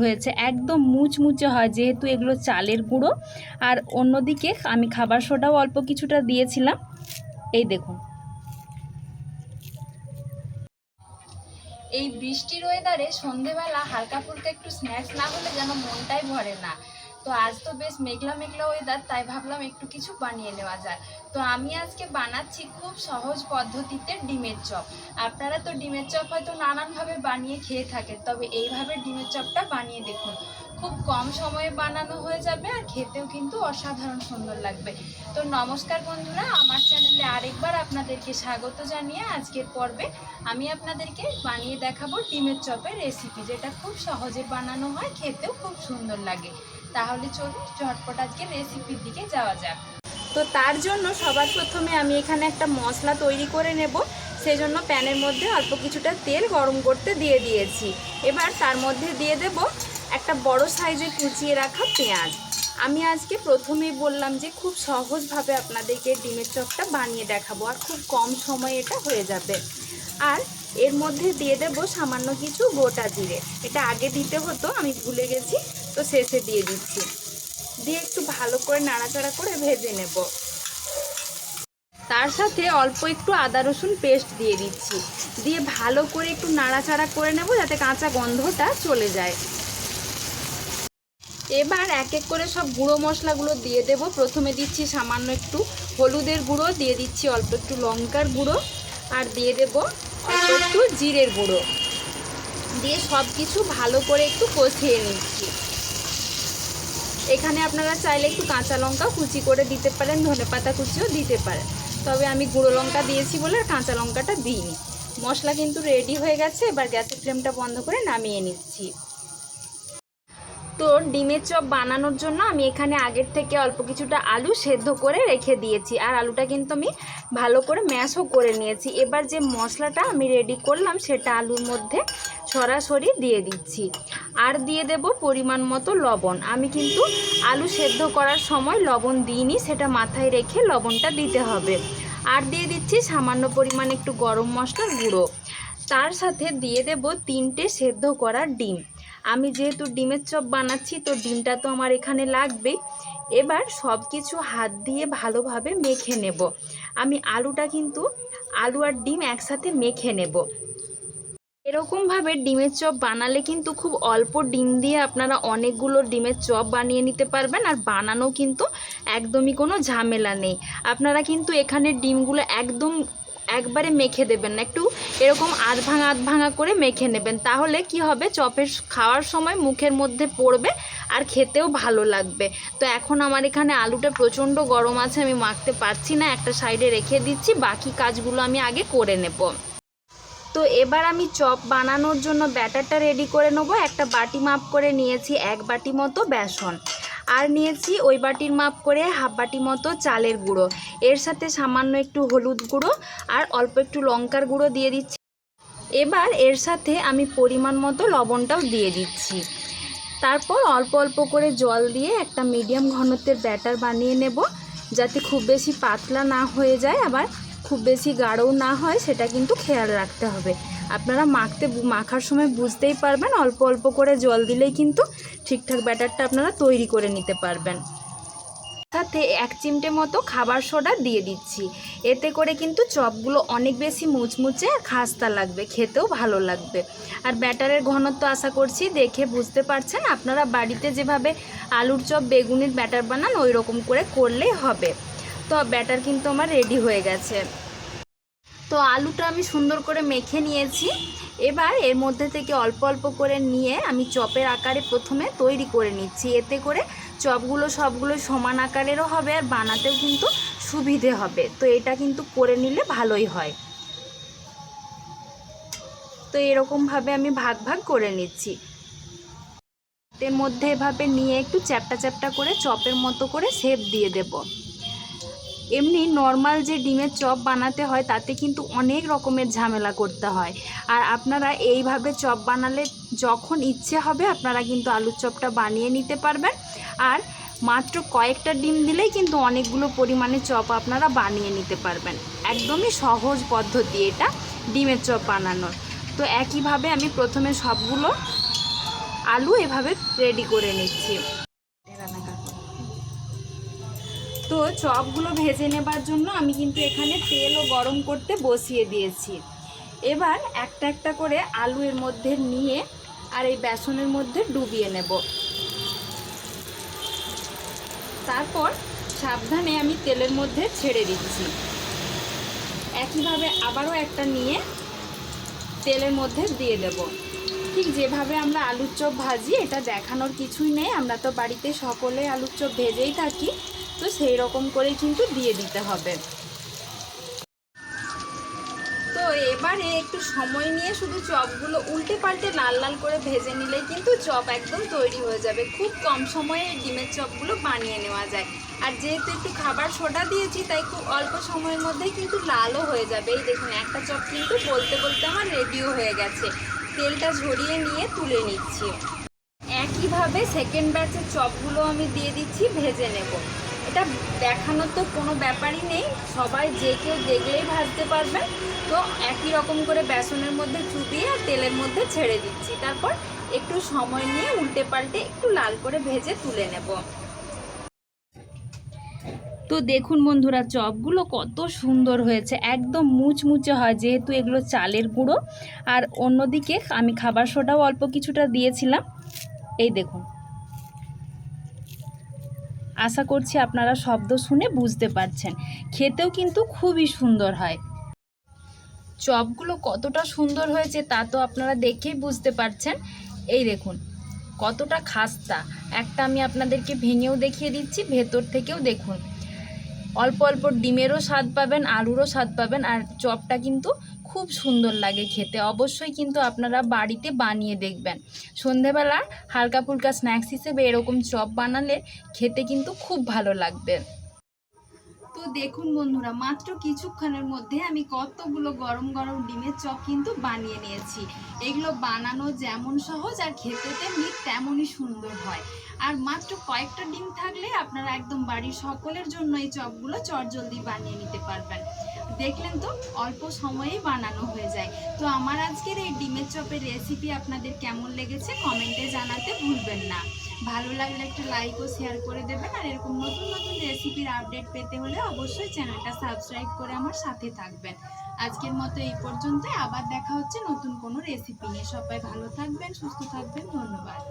হয়েছে, একদম মুচমুচে হয় যেহেতু এগুলো চালের গুঁড়ো। আর অন্যদিকে আমি খাবার সোডাও অল্প কিছুটা দিয়েছিলাম। এই দেখুন, এই বৃষ্টির ওয়েদারে সন্ধেবেলা হালকা ফুলকা একটু স্ন্যাক্স না হলে যেন মনটাই ভরে না। তো আজ তো বেশ মেঘলা মেঘলা ওয়েদার, তাই ভাবলাম একটু কিছু বানিয়ে নেওয়া যায়। তো আমি আজকে বানাচ্ছি খুব সহজ পদ্ধতিতে ডিমের চপ। আপনারা তো ডিমের চপ হয়তো নানানভাবে বানিয়ে খেয়ে থাকেন, তবে এইভাবে ডিমের চপটা বানিয়ে দেখুন। খুব কম সময়ে বানানো হয়ে যাবে আর খেতেও কিন্তু অসাধারণ সুন্দর লাগবে। তো নমস্কার বন্ধুরা, আমার চ্যানেলে আরেকবার আপনাদেরকে স্বাগত জানিয়ে আজকের পর্বে আমি আপনাদেরকে বানিয়ে দেখাবো ডিমের চপের রেসিপি, যেটা খুব সহজে বানানো হয়, খেতেও খুব সুন্দর লাগে। তাহলে চলুন ঝটপট আজকে রেসিপির দিকে যাওয়া যাক। তো তার জন্য সবার প্রথমে আমি এখানে একটা মশলা তৈরি করে নেব। সেই জন্য প্যানের মধ্যে অল্প কিছুটা তেল গরম করতে দিয়ে দিয়েছি। এবার তার মধ্যে দিয়ে দেব একটা বড় সাইজে কুচিয়ে রাখা পেঁয়াজ। আমি আজকে প্রথমেই বললাম যে খুব সহজভাবে আপনাদেরকে ডিমের চপটা বানিয়ে দেখাবো, আর খুব কম সময়ে এটা হয়ে যাবে। আর এর মধ্যে দিয়ে দেব সামান্য কিছু গোটা জিরে। এটা আগে দিতে হতো, আমি ভুলে গেছি, তো শেষে দিয়ে দিচ্ছি। দিয়ে একটু ভালো করে নাড়াচাড়া করে ভেজে নেব। তার সাথে অল্প একটু আদা রসুন পেস্ট দিয়ে দিচ্ছি। দিয়ে ভালো করে একটু নাড়াচাড়া করে নেব যাতে কাঁচা গন্ধটা চলে যায়। এবার এক এক করে সব গুঁড়ো মশলাগুলো দিয়ে দেব। প্রথমে দিচ্ছি সামান্য একটু হলুদের গুঁড়ো, দিয়ে দিচ্ছি অল্প একটু লঙ্কার গুঁড়ো, আর দিয়ে দেব অল্প একটু জিরের গুঁড়ো। দিয়ে সব কিছু ভালো করে একটু কষিয়ে নিচ্ছি। এখানে আপনারা চাইলে একটু কাঁচা লঙ্কা কুচি করে দিতে পারেন, ধনেপাতা কুচিও দিতে পারেন, তবে আমি গুঁড়ো লঙ্কা দিয়েছি বলে আর কাঁচা লঙ্কাটা দিইনি। মশলা কিন্তু রেডি হয়ে গেছে। এবার গ্যাসের ফ্লেমটা বন্ধ করে নামিয়ে নিচ্ছি। তো ডিমের চপ বানানোর জন্য আমি এখানে আগের থেকে অল্প কিছুটা আলু সেদ্ধ করে রেখে দিয়েছি, আর আলুটা কিন্তু আমি ভালো করে ম্যাশও করে নিয়েছি। এবার যে মশলাটা আমি রেডি করলাম সেটা আলুর মধ্যে সরাসরি দিয়ে দিচ্ছি, আর দিয়ে দেব পরিমাণ মতো লবণ। আমি কিন্তু আলু সেদ্ধ করার সময় লবণ দিইনি, সেটা মাথায় রেখে লবণটা দিতে হবে। আর দিয়ে দিচ্ছি সামান্য পরিমাণ একটু গরম মশলার গুঁড়ো। তার সাথে দিয়ে দেব 3টে সেদ্ধ করা ডিম। আমি যেহেতু ডিমের চপ বানাচ্ছি, তো ডিমটা তো আমার এখানে লাগবেই। এবার সব কিছু হাত দিয়ে ভালোভাবে মেখে নেব। আমি আলুটা কিন্তু আলু আর ডিম একসাথে মেখে নেব। এরকমভাবে ডিমের চপ বানালে কিন্তু খুব অল্প ডিম দিয়ে আপনারা অনেকগুলো ডিমের চপ বানিয়ে নিতে পারবেন, আর বানানো কিন্তু একদমই কোনো ঝামেলা নেই। আপনারা কিন্তু এখানে ডিমগুলো একদম একবারে মেখে দেবেন না, একটু এরকম আধ ভাঙা করে মেখে নেবেন। তাহলে কি হবে, চপের খাওয়ার সময় মুখের মধ্যে পড়বে আর খেতেও ভালো লাগবে। তো এখন আমার এখানে আলুটা প্রচণ্ড গরম আছে, আমি মাখতে পারছি না, একটা সাইডে রেখে দিচ্ছি। বাকি কাজগুলো আমি আগে করে নেব। তো এবার আমি চপ বানানোর জন্য ব্যাটারটা রেডি করে নেব। একটা বাটি মাপ করে নিয়েছি 1 বাটি মতো বেসন, আর নিয়েছি ওই বাটির মাপ করে হাফ বাটি মতো চালের গুঁড়ো। এর সাথে সামান্য একটু হলুদ গুঁড়ো আর অল্প একটু লঙ্কার গুঁড়ো দিয়ে দিচ্ছি। এবার এর সাথে আমি পরিমাণ মতো লবণটাও দিয়ে দিচ্ছি। তারপর অল্প অল্প করে জল দিয়ে একটা মিডিয়াম ঘনত্বের ব্যাটার বানিয়ে নেব, যাতে খুব বেশি পাতলা না হয়ে যায়, আবার খুব বেশি গাঢ়ও না হয়, সেটা কিন্তু খেয়াল রাখতে হবে। আপনারা মাখার সময় বুঝতেই পারবেন, অল্প অল্প করে জল দিলেই কিন্তু ঠিকঠাক ব্যাটারটা আপনারা তৈরি করে নিতে পারবেন। সাথে 1 চিমটে মতো খাবার সোডা দিয়ে দিচ্ছি। এতে করে কিন্তু চপগুলো অনেক বেশি মুচমুচে আর খাস্তা লাগবে, খেতেও ভালো লাগবে। আর ব্যাটারের ঘনত্ব আশা করছি দেখে বুঝতে পারছেন। আপনারা বাড়িতে যেভাবে আলুর চপ বেগুনের ব্যাটার বানান ওই রকম করে করলেই হবে। তো ব্যাটার কিন্তু আমার রেডি হয়ে গেছে। তো আলুটা আমি সুন্দর করে মেখে নিয়েছি। এবার এর মধ্যে থেকে অল্প অল্প করে নিয়ে আমি চপের আকারে প্রথমে তৈরি করে নিচ্ছি। এতে করে চপগুলো সবগুলো সমান আকারেরও হবে আর বানাতেও কিন্তু সুবিধে হবে। তো এটা কিন্তু করে নিলে ভালোই হয়। তো এরকমভাবে আমি ভাগ ভাগ করে নিচ্ছি। এর মধ্যে এভাবে নিয়ে একটু চ্যাপটা চ্যাপটা করে চপের মতো করে শেপ দিয়ে দেব। এমনি নর্মাল যে ডিমের চপ বানাতে হয় তাতে কিন্তু অনেক রকমের ঝামেলা করতে হয়, আর আপনারা এইভাবে চপ বানালে যখন ইচ্ছে হবে আপনারা কিন্তু আলুর চপটা বানিয়ে নিতে পারবেন। আর মাত্র কয়েকটা ডিম দিলেই কিন্তু অনেকগুলো পরিমাণে চপ আপনারা বানিয়ে নিতে পারবেন। একদমই সহজ পদ্ধতি এটা ডিমের চপ বানানোর। তো একইভাবে আমি প্রথমে সবগুলো আলু এভাবে রেডি করে নিচ্ছি। তো চপগুলো ভেজে নেবার জন্য আমি কিন্তু এখানে তেলও গরম করতে বসিয়ে দিয়েছি। এবার একটা একটা করে আলু এর মধ্যে নিয়ে আর এই বেসনের মধ্যে ডুবিয়ে নেব। তারপর সাবধানে আমি তেলের মধ্যে ছেড়ে দিচ্ছি। একইভাবে আবারও একটা নিয়ে তেলের মধ্যে দিয়ে দেব। ঠিক যেভাবে আমরা আলুর চপ ভাজি, এটা দেখানোর কিছুই নেই, আমরা তো বাড়িতে সকলে আলুর চপ ভেজেই থাকি, তো সেই রকম করেই কিন্তু দিয়ে দিতে হবে। তো এবারে একটু সময় নিয়ে শুধু চপগুলো উল্টে পাল্টে লাল লাল করে ভেজে নিলেই কিন্তু চপ একদম তৈরি হয়ে যাবে। খুব কম সময়ে ডিমের চপগুলো বানিয়ে নেওয়া যায়। আর যেহেতু একটু খাবার সোডা দিয়েছি, তাই খুব অল্প সময়ের মধ্যেই কিন্তু লালও হয়ে যাবে। এই দেখুন, একটা চপ কিন্তু বলতে বলতে আমার রেডিও হয়ে গেছে। তেলটা ঝরিয়ে নিয়ে তুলে নিচ্ছি। একইভাবে সেকেন্ড ব্যাচের চপগুলো আমি দিয়ে দিচ্ছি, ভেজে নেব। এটা দেখানোর তো কোনো ব্যাপারই নেই, সবাই যে কেউ দেখলেই ভাজতে পারবেন। তো একই রকম করে বেসনের মধ্যে চুবিয়ে আর তেলের মধ্যে ছেড়ে দিচ্ছি। তারপর একটু সময় নিয়ে উল্টে পাল্টে একটু লাল করে ভেজে তুলে নেব। তো দেখুন বন্ধুরা, চপগুলো কত সুন্দর হয়েছে, একদম মুচমুচে হয়, যেহেতু এগুলো চালের গুঁড়ো। আর অন্যদিকে আমি খাবার সোডাও অল্প কিছুটা দিয়েছিলাম। এই দেখুন, আশা করছি আপনারা শব্দ শুনে বুঝতে পারছেন। খেতেও কিন্তু খুবই সুন্দর হয়। চপগুলো কতটা সুন্দর হয়েছে তা তো আপনারা দেখেই বুঝতে পারছেন। এই দেখুন কতটা খাস্তা। একটা আমি আপনাদেরকে ভেঙেও দেখিয়ে দিচ্ছি, ভেতর থেকেও দেখুন। অল্প অল্প ডিমেরও স্বাদ পাবেন, আলুরও স্বাদ পাবেন, আর চপটা কিন্তু খুব সুন্দর লাগে খেতে। অবশ্যই কিন্তু আপনারা বাড়িতে বানিয়ে দেখবেন। সন্ধেবেলা হালকা ফুলকা স্ন্যাক্স হিসেবে এরকম চপ বানালে খেতে কিন্তু খুব ভালো লাগবে। তো দেখুন বন্ধুরা, মাত্র কিছুক্ষণের মধ্যে আমি কতগুলো গরম গরম ডিমের চপ কিন্তু বানিয়ে নিয়েছি। এগুলো বানানো যেমন সহজ আর খেতে তেমনি তেমনই সুন্দর হয়। আর মাত্র কয়েকটা ডিম থাকলে আপনারা একদম বাড়ির সকলের জন্য এই চপগুলো চটজলদি বানিয়ে নিতে পারবেন। দেখলেন তো, অল্প সময়েই বানানো হয়ে যায়। তো আমার আজকের এই ডিমের চপের রেসিপি আপনাদের কেমন লেগেছে কমেন্টে জানাতে ভুলবেন না। ভালো লাগলে একটা লাইক ও শেয়ার করে দেবেন। আর এরকম নতুন নতুন রেসিপির আপডেট পেতে হলে অবশ্যই চ্যানেলটা সাবস্ক্রাইব করে আমার সাথে থাকবেন। আজকের মতো এই পর্যন্তই, আবার দেখা হচ্ছে নতুন কোনো রেসিপি নিয়ে। সবাই ভালো থাকবেন, সুস্থ থাকবেন, ধন্যবাদ।